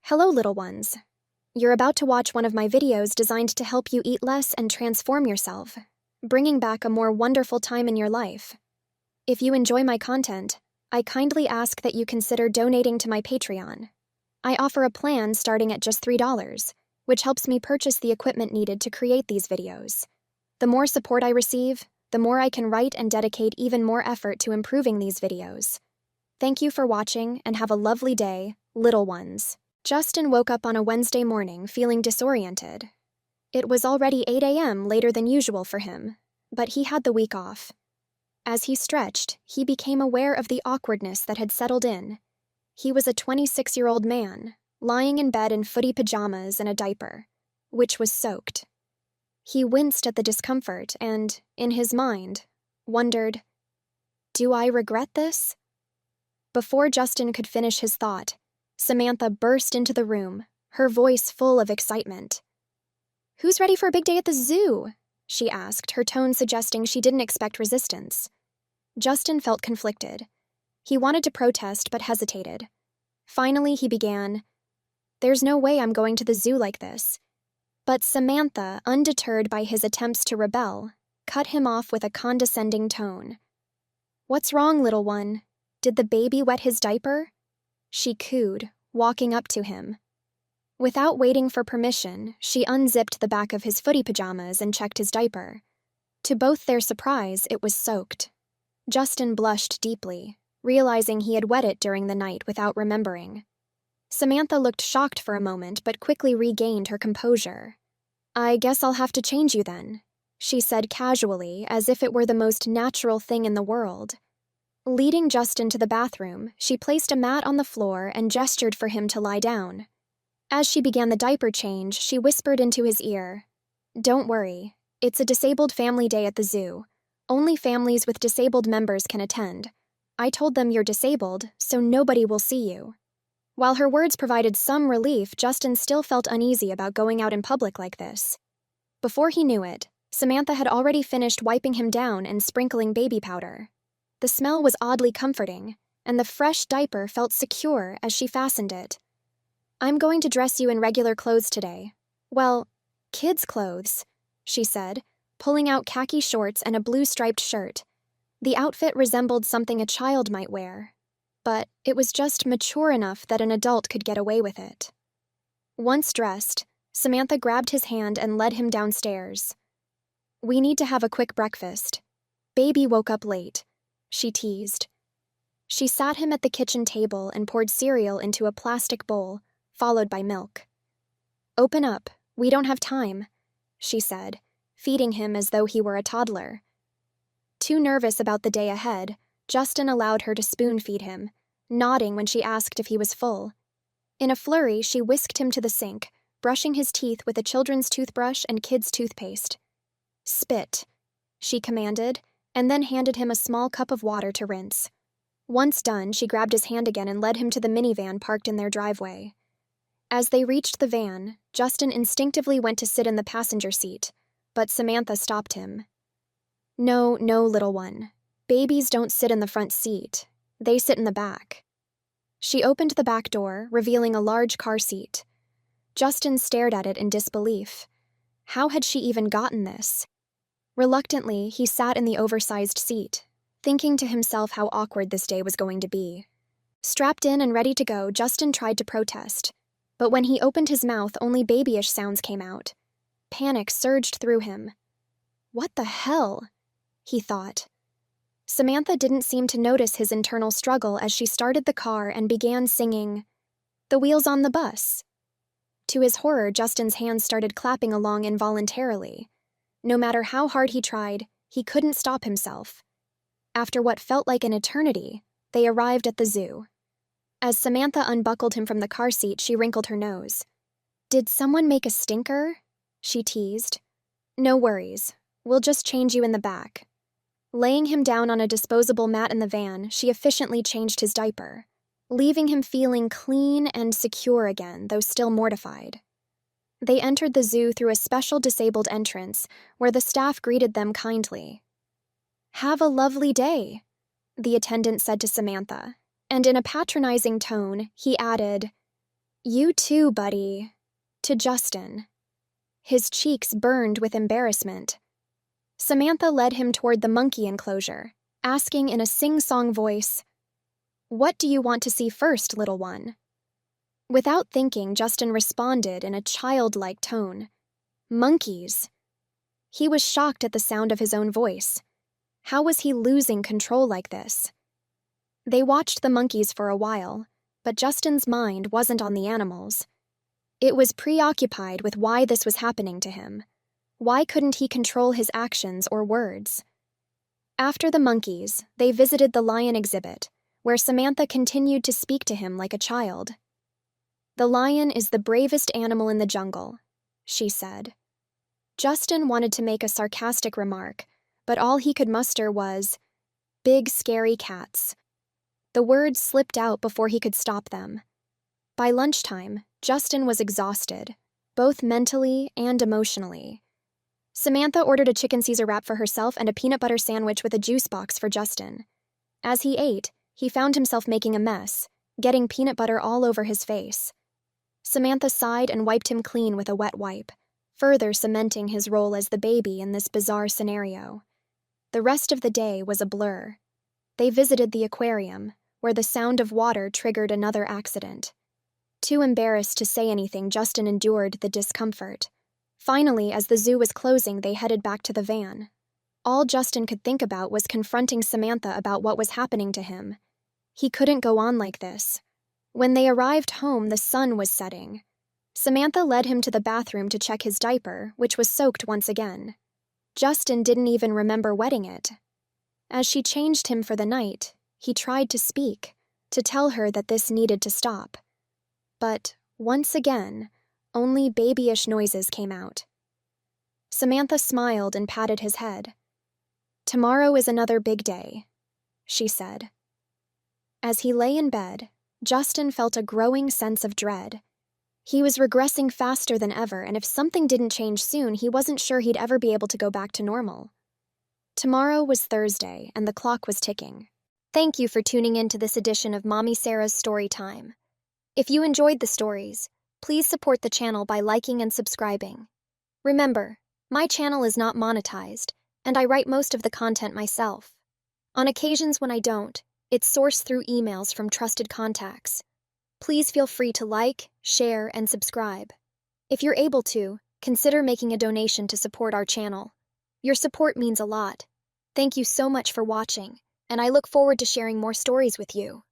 Hello, little ones. You're about to watch one of my videos designed to help you eat less and transform yourself, bringing back a more wonderful time in your life. If you enjoy my content, I kindly ask that you consider donating to my Patreon. I offer a plan starting at just $3, which helps me purchase the equipment needed to create these videos. The more support I receive, the more I can write and dedicate even more effort to improving these videos. Thank you for watching and have a lovely day, little ones. Justin woke up on a Wednesday morning feeling disoriented. It was already 8 a.m. later than usual for him, but he had the week off. As he stretched, he became aware of the awkwardness that had settled in. He was a 26-year-old man, lying in bed in footy pajamas and a diaper, which was soaked. He winced at the discomfort and, in his mind, wondered, "Do I regret this?" Before Justin could finish his thought, Samantha burst into the room, her voice full of excitement. "Who's ready for a big day at the zoo?" she asked, her tone suggesting she didn't expect resistance. Justin felt conflicted. He wanted to protest but hesitated. Finally, he began, "There's no way I'm going to the zoo like this." But Samantha, undeterred by his attempts to rebel, cut him off with a condescending tone. "What's wrong, little one? Did the baby wet his diaper?" she cooed, walking up to him. Without waiting for permission, she unzipped the back of his footy pajamas and checked his diaper. To both their surprise, it was soaked. Justin blushed deeply, realizing he had wet it during the night without remembering. Samantha looked shocked for a moment but quickly regained her composure. "I guess I'll have to change you then," she said casually, as if it were the most natural thing in the world. Leading Justin to the bathroom, she placed a mat on the floor and gestured for him to lie down. As she began the diaper change, she whispered into his ear, "Don't worry, it's a disabled family day at the zoo. Only families with disabled members can attend. I told them you're disabled, so nobody will see you." While her words provided some relief, Justin still felt uneasy about going out in public like this. Before he knew it, Samantha had already finished wiping him down and sprinkling baby powder. The smell was oddly comforting, and the fresh diaper felt secure as she fastened it. "I'm going to dress you in regular clothes today. Well, kids' clothes," she said, pulling out khaki shorts and a blue striped shirt. The outfit resembled something a child might wear, but it was just mature enough that an adult could get away with it. Once dressed, Samantha grabbed his hand and led him downstairs. "We need to have a quick breakfast. Baby woke up late," she teased. She sat him at the kitchen table and poured cereal into a plastic bowl, followed by milk. "Open up, we don't have time," she said, feeding him as though he were a toddler. Too nervous about the day ahead, Justin allowed her to spoon-feed him, nodding when she asked if he was full. In a flurry, she whisked him to the sink, brushing his teeth with a children's toothbrush and kids' toothpaste. "Spit," she commanded, and then handed him a small cup of water to rinse. Once done, she grabbed his hand again and led him to the minivan parked in their driveway. As they reached the van, Justin instinctively went to sit in the passenger seat, but Samantha stopped him. No, little one. Babies don't sit in the front seat. They sit in the back." She opened the back door, revealing a large car seat. Justin stared at it in disbelief. How had she even gotten this? Reluctantly, he sat in the oversized seat, thinking to himself how awkward this day was going to be. Strapped in and ready to go, Justin tried to protest, but when he opened his mouth, only babyish sounds came out. Panic surged through him. "What the hell?" he thought. Samantha didn't seem to notice his internal struggle as she started the car and began singing, "The Wheels on the Bus." To his horror, Justin's hands started clapping along involuntarily. No matter how hard he tried, he couldn't stop himself. After what felt like an eternity, they arrived at the zoo. As Samantha unbuckled him from the car seat, she wrinkled her nose. "Did someone make a stinker?" she teased. "No worries. We'll just change you in the back." Laying him down on a disposable mat in the van, she efficiently changed his diaper, leaving him feeling clean and secure again, though still mortified. They entered the zoo through a special disabled entrance, where the staff greeted them kindly. "Have a lovely day," the attendant said to Samantha, and in a patronizing tone, he added, You too, buddy. To Justin. His cheeks burned with embarrassment. Samantha led him toward the monkey enclosure, asking in a sing-song voice, "What do you want to see first, little one?" Without thinking, Justin responded in a childlike tone, "Monkeys." He was shocked at the sound of his own voice. How was he losing control like this? They watched the monkeys for a while, but Justin's mind wasn't on the animals. It was preoccupied with why this was happening to him. Why couldn't he control his actions or words? After the monkeys, they visited the lion exhibit, where Samantha continued to speak to him like a child. "The lion is the bravest animal in the jungle," she said. Justin wanted to make a sarcastic remark, but all he could muster was, "Big scary cats." The words slipped out before he could stop them. By lunchtime, Justin was exhausted, both mentally and emotionally. Samantha ordered a chicken Caesar wrap for herself and a peanut butter sandwich with a juice box for Justin. As he ate, he found himself making a mess, getting peanut butter all over his face. Samantha sighed and wiped him clean with a wet wipe, further cementing his role as the baby in this bizarre scenario. The rest of the day was a blur. They visited the aquarium, where the sound of water triggered another accident. Too embarrassed to say anything, Justin endured the discomfort. Finally, as the zoo was closing, they headed back to the van. All Justin could think about was confronting Samantha about what was happening to him. He couldn't go on like this. When they arrived home, the sun was setting. Samantha led him to the bathroom to check his diaper, which was soaked once again. Justin didn't even remember wetting it. As she changed him for the night, he tried to speak, to tell her that this needed to stop. But, once again, only babyish noises came out. Samantha smiled and patted his head. "Tomorrow is another big day," she said. As he lay in bed, Justin felt a growing sense of dread. He was regressing faster than ever, and if something didn't change soon, he wasn't sure he'd ever be able to go back to normal. Tomorrow was Thursday, and the clock was ticking. Thank you for tuning in to this edition of Mommy Sarah's Story Time. If you enjoyed the stories, please support the channel by liking and subscribing. Remember, my channel is not monetized, and I write most of the content myself. On occasions when I don't, it's sourced through emails from trusted contacts. Please feel free to like, share, and subscribe. If you're able to, consider making a donation to support our channel. Your support means a lot. Thank you so much for watching, and I look forward to sharing more stories with you.